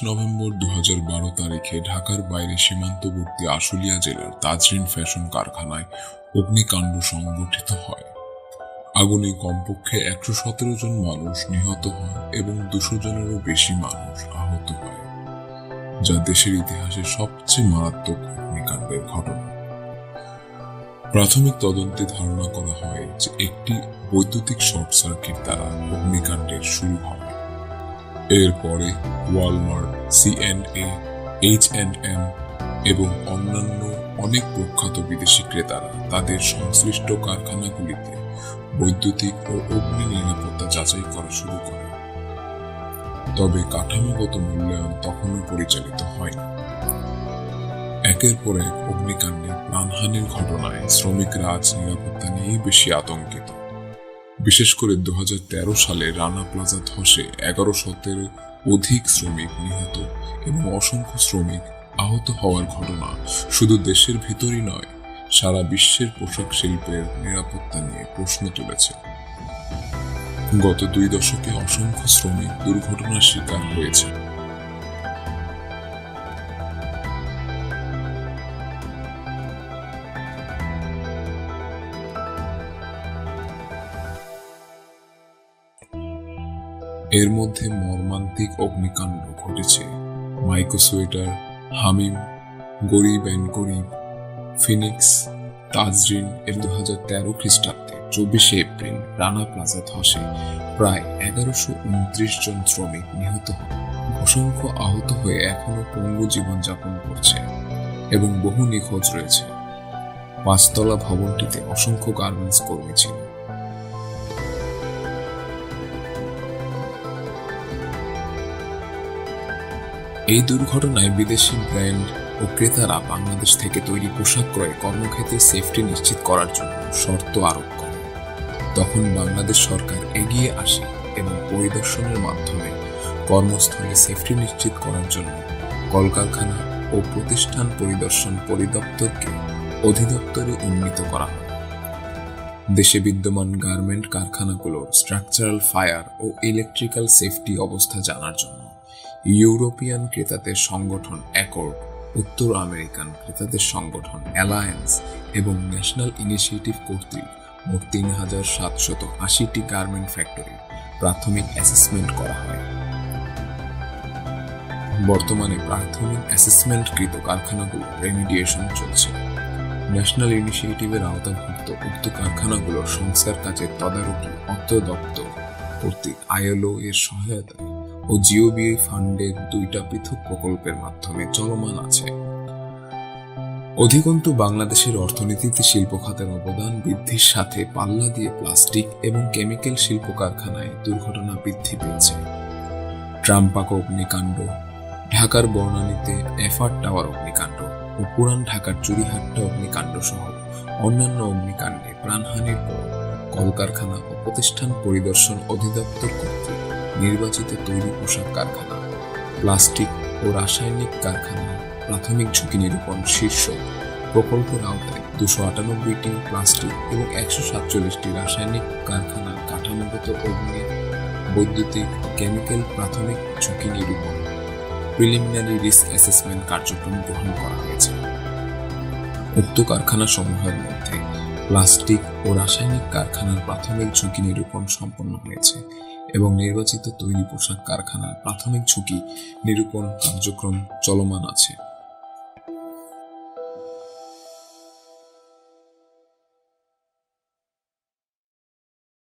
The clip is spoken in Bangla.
নভেম্বর 2012 ঢাকার বাইরে সীমান্তবর্তী আশুলিয়া জেলার তাজরিন ফ্যাশন কারখানায় অগ্নিকাণ্ড সংঘটিত হয়। আগুনে কমপক্ষে 117 জন মানুষ নিহত হয় এবং 200 জনেরও বেশি মানুষ আহত হয়, যা দেশের ইতিহাসে সবচেয়ে মারাত্মক অগ্নিকাণ্ডের ঘটনা। প্রাথমিক তদন্তে ধারণা করা হয় যে একটি বৈদ্যুতিক শর্ট সার্কিট দ্বারা অগ্নিকাণ্ডের শুরু হয়। এরপরে ওয়ালমার্ট, C&A, H&M এবং অন্যান্য অনেক প্রখ্যাত বিদেশি ক্রেতারা তাদের সংশ্লিষ্ট কারখানাগুলিতে বৈদ্যুতিক ও অগ্নি নিরাপত্তা যাচাই করা শুরু করে। তবে কাঠামোগত মূল্যায়ন তখনও পরিচালিত হয়নি। একের পর এক অগ্নিকাণ্ডে প্রাণহানির ঘটনায় শ্রমিকরা আজ নিরাপত্তা নিয়েই বেশি আতঙ্কিত। বিশেষ করে 2013 সালে রানা প্লাজা ধসে 1100-এর অধিক শ্রমিক নিহত এবং অসংখ্য শ্রমিক আহত হওয়ার ঘটনা শুধু দেশের ভিতরই নয়, সারা বিশ্বের পোশাক শিল্পের নিরাপত্তা নিয়ে প্রশ্ন তুলেছে। গত 2 দশকে অসংখ্য শ্রমিক দুর্ঘটনার শিকার হয়েছে। এর মধ্যে মর্মান্তিক অগ্নিকাণ্ড ঘটেছে মাইকো সোয়েটার, হামিম, গরিব অ্যান্ড গরিব, ফিনিক্স, তাজরিন এর 2013 খ্রিস্টাব্দে 24 এপ্রিল রানা প্লাজা ধসে প্রায় 1129 জন শ্রমিক নিহত হয়, অসংখ্য আহত হয়ে এখনো পঙ্গু জীবনযাপন করছে এবং বহু নিখোঁজ রয়েছে। 5 তলা ভবনটিতে অসংখ্য গার্মেন্টস কর্মী ছিল। এই দুর্ঘটনায় বিদেশি ব্র্যান্ড ও ক্রেতারা বাংলাদেশ থেকে তৈরি পোশাক ক্রয়ে কর্মক্ষেত্রে সেফটি নিশ্চিত করার জন্য শর্ত আরোপ করে। তখন বাংলাদেশ সরকার এগিয়ে আসে এবং পরিদর্শনের মাধ্যমে কর্মস্থলে সেফটি নিশ্চিত করার জন্য কলকারখানা ও প্রতিষ্ঠান পরিদর্শন পরিদপ্তরকে অধিদপ্তরে উন্নীত করা হয়। দেশে বিদ্যমান গার্মেন্ট কারখানাগুলোর স্ট্রাকচারাল ফায়ার ও ইলেকট্রিক্যাল সেফটি অবস্থা জানার জন্য ইউরোপিয়ান ক্রেতাদের সংগঠন অ্যাকর্ড, উত্তর আমেরিকান ক্রেতাদের সংগঠন অ্যালায়েন্স এবং ন্যাশনাল ইনিশিয়েটিভ কর্তৃক মোট 3780টি গার্মেন্ট ফ্যাক্টরি প্রাথমিক অ্যাসেসমেন্ট করা হয়। বর্তমানে প্রাথমিক অ্যাসেসমেন্টকৃত কারখানাগুলো রেমিডিয়েশন চলছে। ন্যাশনাল ইনিশিয়েটিভের আওতাভুক্ত উক্ত কারখানাগুলোর সংস্কার কাজের তদারকি অর্থ দপ্তর কর্তৃক ILO এর সহায়তায় ও GOBA ফান্ডের 2টা পৃথক প্রকল্পের মাধ্যমে চলমান আছে। অধিকন্তু বাংলাদেশের অর্থনীতিতে শিল্প খাতের অবদান বৃদ্ধির সাথে পাল্লা দিয়ে প্লাস্টিক এবং কেমিক্যাল শিল্প কারখানায় দুর্ঘটনা বৃদ্ধি পেয়েছে। ট্রাম্পাকো অগ্নিকাণ্ড, ঢাকার বনানীতে এফআর টাওয়ার অগ্নিকাণ্ড ও পুরান ঢাকার চুরিহাট্টা অগ্নিকাণ্ড সহ অন্যান্য অগ্নিকাণ্ডে প্রাণহানির পর কলকারখানা ও প্রতিষ্ঠান পরিদর্শন অধিদপ্তর কর্তৃক নির্বাচিত তৈরি পোশাক কারখানা, প্লাস্টিক ও রাসায়নিক কারখানা প্রাথমিক ঝুঁকি নিরূপণ শীর্ষক প্রকল্পের আওতায় 298টি প্লাস্টিক এবং 147টি রাসায়নিক কারখানার কাঠামোগত অগ্নি, বৈদ্যুতিক, কেমিক্যাল প্রাথমিক ঝুঁকি নিরূপণ প্রিলিমিনারি রিস্ক অ্যাসেসমেন্ট কার্যক্রম গ্রহণ করা হয়েছে। উক্ত কারখানা সমূহের মধ্যে প্লাস্টিক ও রাসায়নিক কারখানার প্রাথমিক ঝুঁকি নিরূপণ সম্পন্ন হয়েছে এবং নির্বাচিত তৈরি পোশাক কারখানার প্রাথমিক ঝুঁকি নিরূপণ কার্যক্রম চলমান আছে।